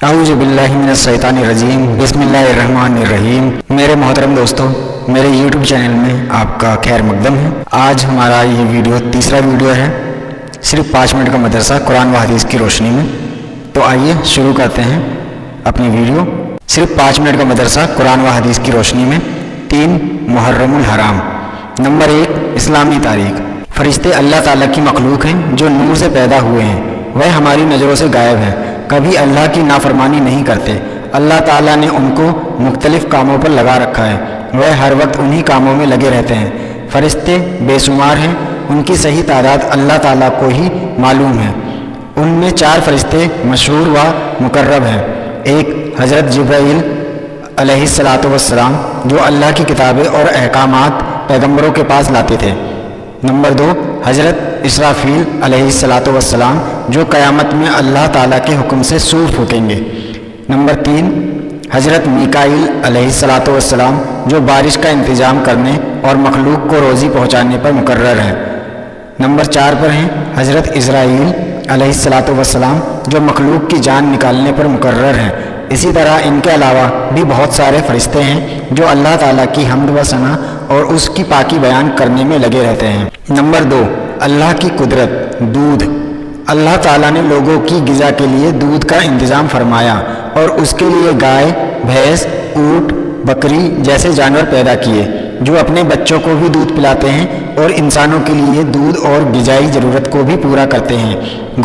اعوذ باللہ من الشیطان الرجیم بسم اللہ الرحمن الرحیم۔ میرے محترم دوستو، میرے یوٹیوب چینل میں آپ کا خیر مقدم ہے۔ آج ہمارا یہ ویڈیو تیسرا ویڈیو ہے، صرف 5 منٹ کا مدرسہ قرآن و حدیث کی روشنی میں۔ تو آئیے شروع کرتے ہیں اپنی ویڈیو۔ صرف 5 منٹ کا مدرسہ قرآن و حدیث کی روشنی میں 3 محرم الحرام۔ نمبر 1، اسلامی تاریخ۔ فرشتے اللہ تعالیٰ کی مخلوق ہیں جو نور سے پیدا ہوئے ہیں، وہ ہماری نظروں سے غائب ہیں، کبھی اللہ کی نافرمانی نہیں کرتے۔ اللہ تعالیٰ نے ان کو مختلف کاموں پر لگا رکھا ہے، وہ ہر وقت انہی کاموں میں لگے رہتے ہیں۔ فرشتے بے شمار ہیں، ان کی صحیح تعداد اللہ تعالیٰ کو ہی معلوم ہے۔ ان میں 4 فرشتے مشہور و مقرب ہیں۔ ایک حضرت جبرائیل علیہ السلام جو اللہ کی کتابیں اور احکامات پیغمبروں کے پاس لاتے تھے۔ نمبر 2، حضرت اسرافیل علیہ السلام جو قیامت میں اللہ تعالیٰ کے حکم سے سور پھونکیں گے۔ نمبر 3، حضرت میکائیل علیہ السلام جو بارش کا انتظام کرنے اور مخلوق کو روزی پہنچانے پر مقرر ہے۔ نمبر 4 پر ہیں حضرت اسرائیل علیہ السلام جو مخلوق کی جان نکالنے پر مقرر ہیں۔ اسی طرح ان کے علاوہ بھی بہت سارے فرشتے ہیں جو اللہ تعالیٰ کی حمد و ثنا اور اس کی پاکی بیان کرنے میں لگے رہتے ہیں۔ نمبر 2، اللہ کی قدرت۔ دودھ۔ اللہ تعالیٰ نے لوگوں کی غذا کے لیے دودھ کا انتظام فرمایا اور اس کے لیے گائے، بھینس، اونٹ، بکری جیسے جانور پیدا کیے جو اپنے بچوں کو بھی دودھ پلاتے ہیں اور انسانوں کے لیے دودھ اور غذائی ضرورت کو بھی پورا کرتے ہیں۔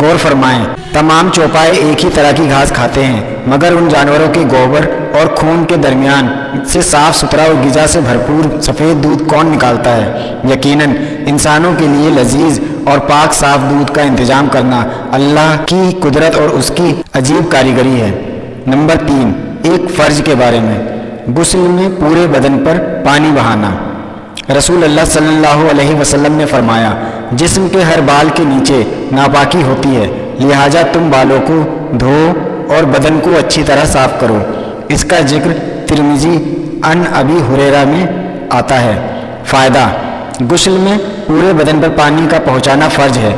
غور فرمائیں، تمام چوپائے ایک ہی طرح کی گھاس کھاتے ہیں، مگر ان جانوروں کے گوبر اور خون کے درمیان سے صاف ستھرا اور غذا سے بھرپور سفید دودھ کون نکالتا ہے؟ یقیناً انسانوں کے لیے لذیذ اور پاک صاف دودھ کا انتظام کرنا اللہ کی قدرت اور اس کی عجیب کاریگری ہے۔ نمبر 3، ایک فرض کے بارے میں۔ غسل میں پورے بدن پر پانی بہانا۔ رسول اللہ صلی اللہ علیہ وسلم نے فرمایا، جسم کے ہر بال کے نیچے ناپاکی ہوتی ہے، لہٰذا تم بالوں کو دھو اور بدن کو اچھی طرح صاف کرو۔ اس کا ذکر ترمذی عن ابی ہریرہ میں آتا ہے۔ فائدہ: غسل میں پورے بدن پر پانی کا پہنچانا فرض ہے،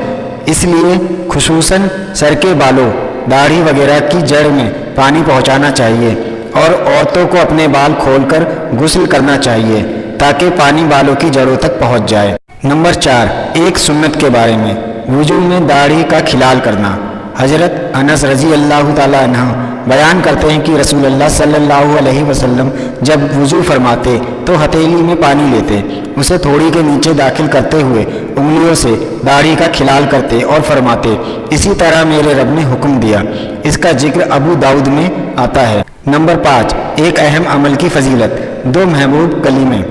اس لیے خصوصاً سر کے بالوں، داڑھی وغیرہ کی جڑ میں پانی پہنچانا چاہیے اور عورتوں کو اپنے بال کھول کر غسل کرنا چاہیے تاکہ پانی بالوں کی جڑوں تک پہنچ جائے۔ نمبر 4، ایک سنت کے بارے میں۔ وضو میں داڑھی کا کھلال کرنا۔ حضرت انس رضی اللہ تعالیٰ عنہ بیان کرتے ہیں کہ رسول اللہ صلی اللہ علیہ وسلم جب وضو فرماتے تو ہتھیلی میں پانی لیتے، اسے تھوڑی کے نیچے داخل کرتے ہوئے انگلیوں سے داڑھی کا کھلال کرتے اور فرماتے، اسی طرح میرے رب نے حکم دیا۔ اس کا ذکر ابو داؤد میں آتا ہے۔ نمبر 5، ایک اہم عمل کی فضیلت۔ 2 محبوب کلمے۔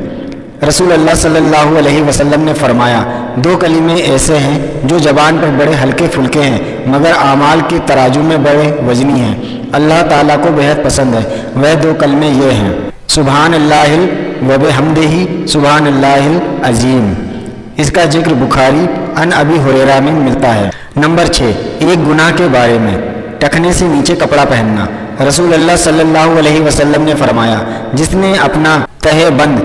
رسول اللہ صلی اللہ علیہ وسلم نے فرمایا، 2 کلمے ایسے ہیں جو زبان پر بڑے ہلکے پھلکے ہیں مگر اعمال کے ترازو میں بڑے وزنی ہیں، اللہ تعالیٰ کو بہت پسند ہے۔ وہ 2 کلمے یہ ہیں، سبحان اللہ و بحمدہ سبحان اللہ العظیم۔ اس کا ذکر بخاری عن ابی ہریرہ میں ملتا ہے۔ نمبر 6، ایک گناہ کے بارے میں۔ ٹخنے سے نیچے کپڑا پہننا۔ رسول اللہ صلی اللہ علیہ وسلم نے فرمایا، جس نے اپنا تہہ بند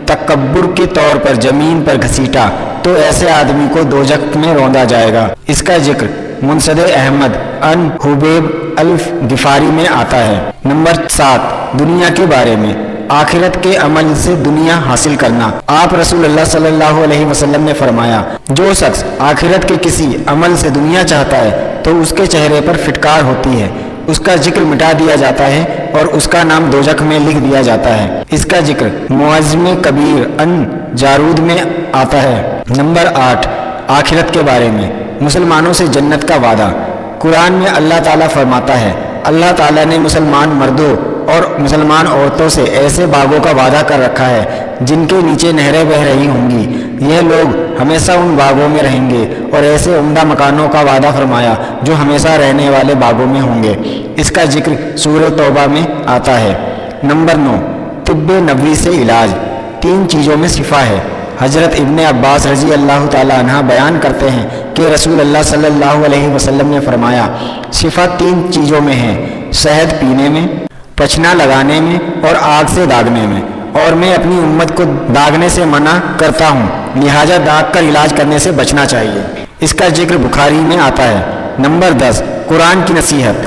تکبر کے طور پر زمین پر گھسیٹا تو ایسے آدمی کو دوزخ میں روندا جائے گا۔ اس کا ذکر مسند احمد عن حبیب الغفاری میں آتا ہے۔ نمبر 7، دنیا کے بارے میں۔ آخرت کے عمل سے دنیا حاصل کرنا۔ آپ رسول اللہ صلی اللہ علیہ وسلم نے فرمایا، جو شخص آخرت کے کسی عمل سے دنیا چاہتا ہے تو اس کے چہرے پر فٹکار ہوتی ہے، اس کا ذکر مٹا دیا جاتا ہے اور اس کا نام دوزخ میں لکھ دیا جاتا ہے۔ اس کا ذکر معجم کبیر عن جارود میں آتا ہے۔ نمبر 8، آخرت کے بارے میں۔ مسلمانوں سے جنت کا وعدہ۔ قرآن میں اللہ تعالیٰ فرماتا ہے، اللہ تعالیٰ نے مسلمان مردوں اور مسلمان عورتوں سے ایسے باغوں کا وعدہ کر رکھا ہے جن کے نیچے نہریں بہہ رہی ہوں گی، یہ لوگ ہمیشہ ان باغوں میں رہیں گے، اور ایسے عمدہ مکانوں کا وعدہ فرمایا جو ہمیشہ رہنے والے باغوں میں ہوں گے۔ اس کا ذکر سورہ توبہ میں آتا ہے۔ نمبر 9، طب نبوی سے علاج۔ 3 چیزوں میں شفا ہے۔ حضرت ابن عباس رضی اللہ تعالیٰ عنہ بیان کرتے ہیں کہ رسول اللہ صلی اللہ علیہ وسلم نے فرمایا، شفا 3 چیزوں میں ہے، شہد پینے میں، پچنا لگانے میں اور آگ سے داغنے میں، اور میں اپنی امت کو داغنے سے منع کرتا ہوں، لہٰذا داغ کر علاج کرنے سے بچنا چاہیے۔ اس کا ذکر بخاری میں آتا ہے۔ نمبر 10، قرآن کی نصیحت۔